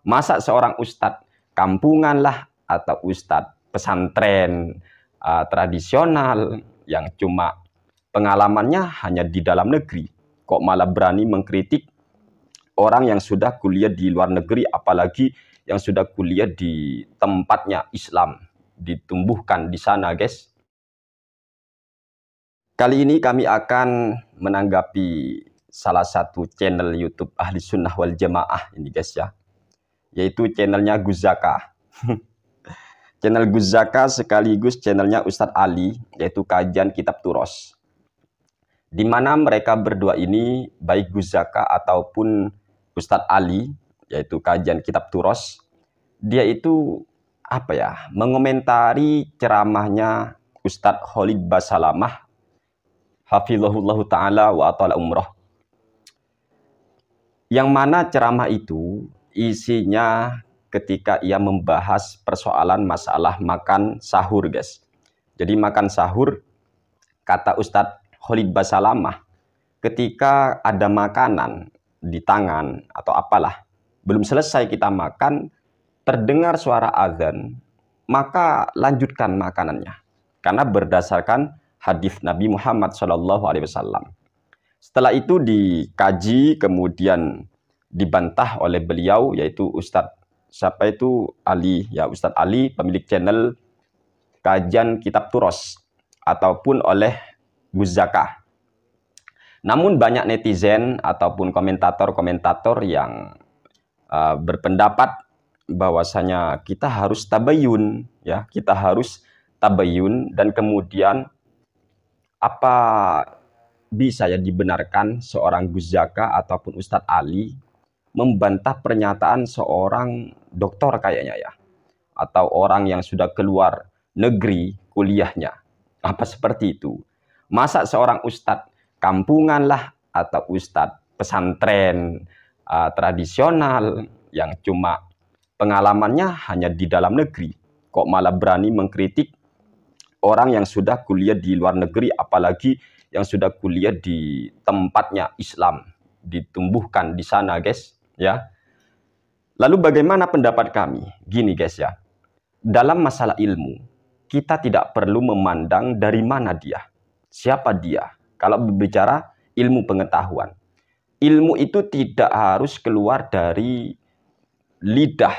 Masa seorang ustadz kampungan lah atau ustadz pesantren tradisional yang cuma pengalamannya hanya di dalam negeri, kok malah berani mengkritik orang yang sudah kuliah di luar negeri, apalagi yang sudah kuliah di tempatnya Islam, ditumbuhkan di sana, guys. Kali ini kami akan menanggapi salah satu channel YouTube Ahli Sunnah wal Jamaah ini, guys ya, yaitu channelnya Gus Zaka. Channel Gus Zaka sekaligus channelnya Ustadz Ali, yaitu Kajian Kitab Turos. Di mana mereka berdua ini, baik Gus Zaka ataupun Ustadz Ali, yaitu Kajian Kitab Turos, dia itu mengomentari ceramahnya Ustadz Khalid Basalamah, hafizahullahu ta'ala wa atala umroh. Yang mana ceramah itu isinya ketika ia membahas persoalan masalah makan sahur, guys. Jadi makan sahur, kata Ustadz Khalid Basalamah, ketika ada makanan di tangan atau apalah, belum selesai kita makan, terdengar suara azan, maka lanjutkan makanannya. Karena berdasarkan hadis Nabi Muhammad SAW. Setelah itu dikaji, kemudian dibantah oleh beliau, yaitu Ustadz Ali, ya, Ustadz Ali, pemilik channel Kajian Kitab Turos, ataupun oleh Gus Zaka. Namun banyak netizen ataupun komentator-komentator yang berpendapat bahwasanya kita harus tabayun, ya, kita harus tabayun, dan kemudian apa bisa ya dibenarkan seorang Gus Zaka ataupun Ustadz Ali membantah pernyataan seorang doktor kayaknya ya, atau orang yang sudah keluar negeri kuliahnya, apa seperti itu. Masa seorang ustadz kampungan lah atau ustadz pesantren tradisional yang cuma pengalamannya hanya di dalam negeri, kok malah berani mengkritik orang yang sudah kuliah di luar negeri, apalagi yang sudah kuliah di tempatnya Islam, ditumbuhkan di sana, guys ya. Lalu bagaimana pendapat kami? Gini, guys ya, dalam masalah ilmu kita tidak perlu memandang dari mana dia, siapa dia. Kalau berbicara ilmu pengetahuan, ilmu itu tidak harus keluar dari lidah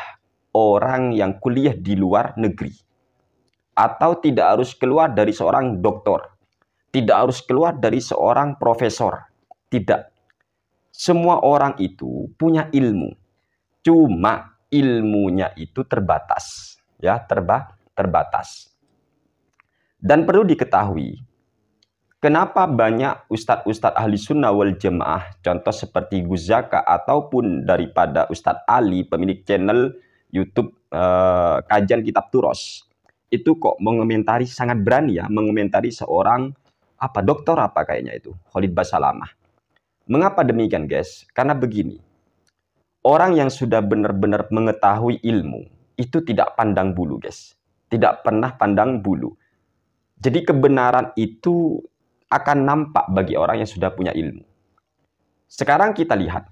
orang yang kuliah di luar negeri, atau tidak harus keluar dari seorang doktor, tidak harus keluar dari seorang profesor. Tidak. Semua orang itu punya ilmu. Cuma ilmunya itu terbatas, ya, terbatas. Dan perlu diketahui, kenapa banyak ustadz-ustadz ahli sunnah wal jamaah, contoh seperti Gus Zaka ataupun daripada Ustadz Ali, pemilik channel YouTube Kajian Kitab Turos, itu kok mengomentari, sangat berani ya, mengomentari seorang dokter kayaknya itu, Khalid Basalamah. Mengapa demikian, guys? Karena begini, orang yang sudah benar-benar mengetahui ilmu itu tidak pandang bulu, guys. Tidak pernah pandang bulu. Jadi kebenaran itu akan nampak bagi orang yang sudah punya ilmu. Sekarang kita lihat,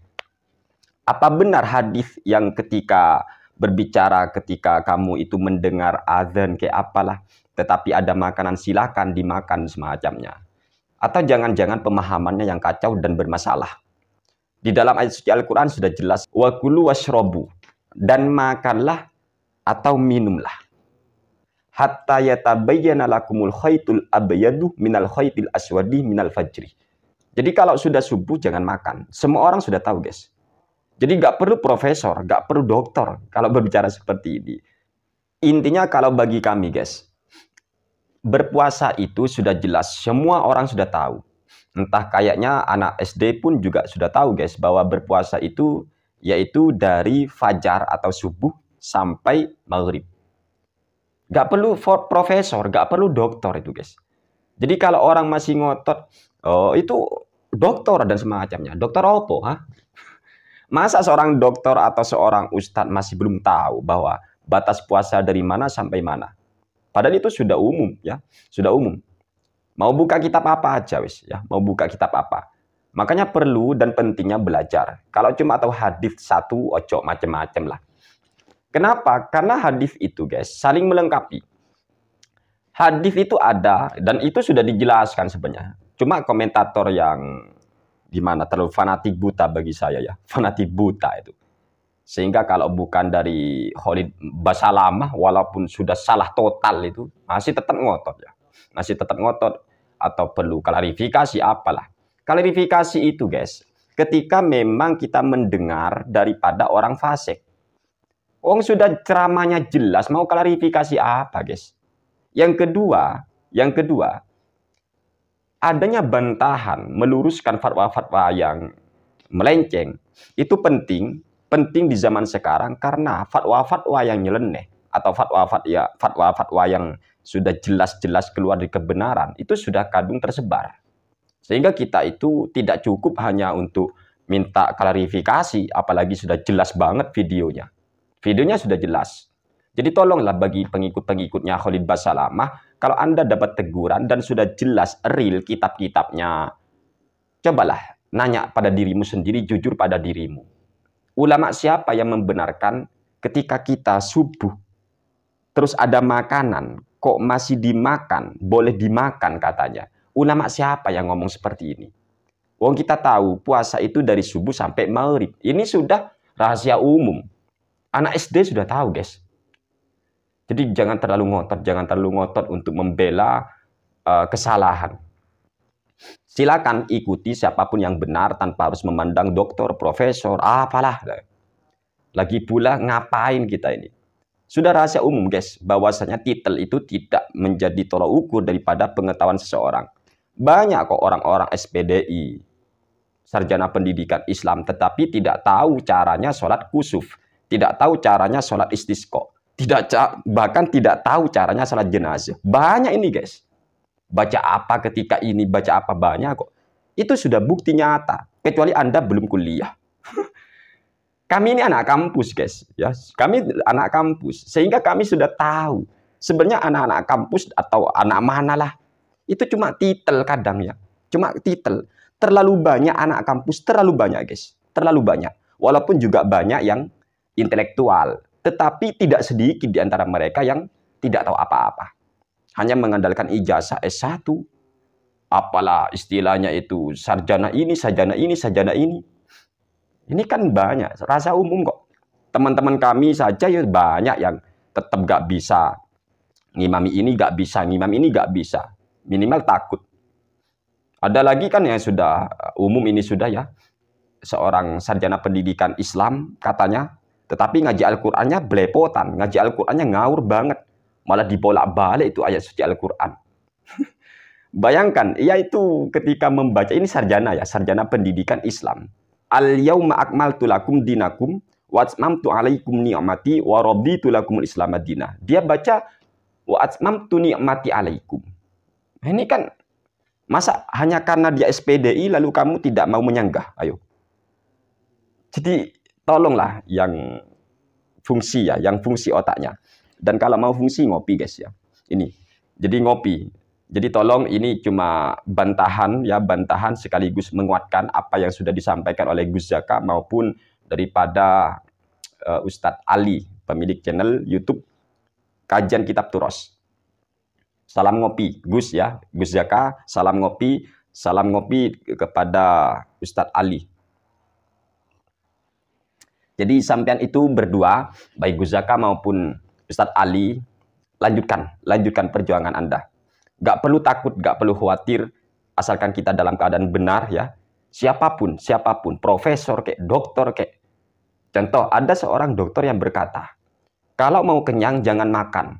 apa benar hadis yang ketika berbicara ketika kamu itu mendengar azan kayak apalah, tetapi ada makanan silakan dimakan semacamnya? Atau jangan-jangan pemahamannya yang kacau dan bermasalah? Di dalam ayat suci Al-Quran sudah jelas, wa kulu washrobu, dan makanlah atau minumlah, hatta yatabayyana lakumul khaytul abyadu minal khaytil aswadi minal fajri. Jadi kalau sudah subuh jangan makan. Semua orang sudah tahu, guys. Jadi nggak perlu profesor, nggak perlu dokter kalau berbicara seperti ini. Intinya kalau bagi kami, guys, berpuasa itu sudah jelas, semua orang sudah tahu. Entah kayaknya anak SD pun juga sudah tahu, guys, bahwa berpuasa itu yaitu dari fajar atau subuh sampai maghrib. Gak perlu profesor, gak perlu dokter itu, guys. Jadi kalau orang masih ngotot, oh itu dokter dan semacamnya. Dokter apa? Ha? Masa seorang dokter atau seorang ustadz masih belum tahu bahwa batas puasa dari mana sampai mana? Padahal itu sudah umum, ya, sudah umum. Mau buka kitab apa aja, wis, ya, mau buka kitab apa. Makanya perlu dan pentingnya belajar. Kalau cuma tahu hadis satu, ojo macem-macem lah. Kenapa? Karena hadis itu guys saling melengkapi. Hadis itu ada dan itu sudah dijelaskan sebenarnya. Cuma komentator yang gimana terlalu fanatik buta bagi saya ya, fanatik buta itu. Sehingga kalau bukan dari Khalid Basalamah walaupun sudah salah total itu masih tetap ngotot ya. Masih tetap ngotot atau perlu klarifikasi apalah. Klarifikasi itu guys, ketika memang kita mendengar daripada orang fasik. Wong sudah ceramahnya jelas, mau klarifikasi apa guys? Yang kedua, adanya bantahan meluruskan fatwa-fatwa yang melenceng itu penting di zaman sekarang karena fatwa-fatwa yang nyeleneh atau fatwa-fatwa yang sudah jelas-jelas keluar dari kebenaran itu sudah kadung tersebar. Sehingga kita itu tidak cukup hanya untuk minta klarifikasi, apalagi sudah jelas banget videonya. Videonya sudah jelas. Jadi tolonglah bagi pengikut-pengikutnya Khalid Basalamah, kalau Anda dapat teguran dan sudah jelas real kitab-kitabnya, cobalah nanya pada dirimu sendiri, jujur pada dirimu. Ulama siapa yang membenarkan ketika kita subuh, terus ada makanan, kok masih dimakan, boleh dimakan katanya. Ulama siapa yang ngomong seperti ini? Wong kita tahu puasa itu dari subuh sampai maghrib. Ini sudah rahasia umum. Anak SD sudah tahu guys. Jadi jangan terlalu ngotot untuk membela kesalahan. Silakan ikuti siapapun yang benar tanpa harus memandang dokter, profesor, apalah. Lagi pula ngapain kita ini? Sudah rahasia umum guys, bahwasanya titel itu tidak menjadi tolak ukur daripada pengetahuan seseorang. Banyak kok orang-orang SPDI, sarjana pendidikan Islam, tetapi tidak tahu caranya sholat kusuf, tidak tahu caranya sholat istisqa. Bahkan tidak tahu caranya salat jenazah. Banyak ini guys. Baca apa ketika ini, baca apa banyak kok. Itu sudah bukti nyata. Kecuali Anda belum kuliah. Kami ini anak kampus guys. Ya, kami anak kampus. Sehingga kami sudah tahu. Sebenarnya anak-anak kampus atau anak mana lah. Itu cuma titel kadang ya. Cuma titel. Terlalu banyak anak kampus. Terlalu banyak guys. Terlalu banyak. Walaupun juga banyak yang intelektual. Tetapi tidak sedikit di antara mereka yang tidak tahu apa-apa. Hanya mengandalkan ijazah S1. Apalah istilahnya itu. Sarjana ini, sarjana ini, sarjana ini. Ini kan banyak. Rasa umum kok. Teman-teman kami saja ya banyak yang tetap gak bisa. Ngimami ini gak bisa, ngimami ini gak bisa. Minimal takut. Ada lagi kan yang sudah umum ini sudah ya. Seorang sarjana pendidikan Islam katanya. Tetapi ngaji Al-Qur'annya belepotan, ngaji Al-Qur'annya ngawur banget. Malah dibolak-balik itu ayat suci Al-Qur'an. Bayangkan, ia itu ketika membaca, ini sarjana ya, sarjana pendidikan Islam. Al-yauma akmaltu lakum dinakum wa atmamtu alaikum ni'mati wa raditu lakumul Islam madinah. Dia baca wa atmamtu ni'mati alaikum. Ini kan masa hanya karena dia SPDI lalu kamu tidak mau menyanggah? Ayo. Jadi tolonglah yang fungsi ya, yang fungsi otaknya. Dan kalau mau fungsi ngopi guys ya. Ini. Jadi ngopi. Jadi tolong ini cuma bantahan ya, bantahan sekaligus menguatkan apa yang sudah disampaikan oleh Gus Zaka maupun daripada Ustadz Ali, pemilik channel YouTube Kajian Kitab Turos. Salam ngopi Gus ya, Gus Zaka, salam ngopi kepada Ustadz Ali. Jadi sampean itu berdua, baik Gus Zaka maupun Ustadz Ali, lanjutkan perjuangan Anda. Gak perlu takut, gak perlu khawatir, asalkan kita dalam keadaan benar ya. Siapapun, profesor kek, dokter kek. Contoh, ada seorang dokter yang berkata, kalau mau kenyang jangan makan.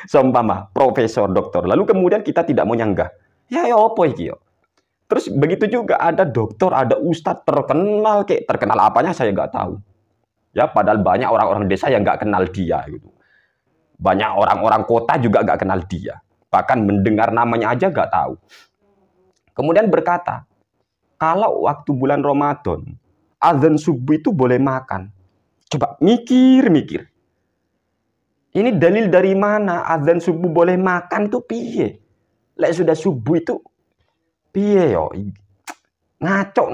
Seumpama profesor, dokter, lalu kemudian kita tidak mau nyanggah. Ya apa iki yo. Terus begitu juga ada dokter, ada ustadz terkenal, kayak terkenal apanya saya nggak tahu. Ya, padahal banyak orang-orang desa yang nggak kenal dia gitu. Banyak orang-orang kota juga nggak kenal dia. Bahkan mendengar namanya aja nggak tahu. Kemudian berkata, kalau waktu bulan Ramadan, azan subuh itu boleh makan. Coba mikir. Ini dalil dari mana? Azan subuh boleh makan itu piye? Lek sudah subuh itu piye yo? Ngaco.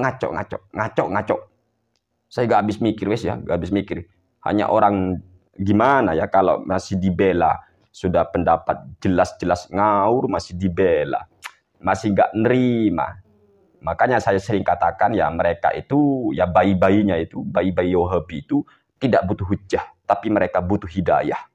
Saya gak habis mikir wes ya, gak habis mikir. Hanya orang gimana ya kalau masih dibela, sudah pendapat jelas-jelas ngawur masih dibela, masih nggak nerima. Makanya saya sering katakan ya mereka itu ya bayi-bayinya itu, bayi-bayi Wahabi itu tidak butuh hujah, tapi mereka butuh hidayah.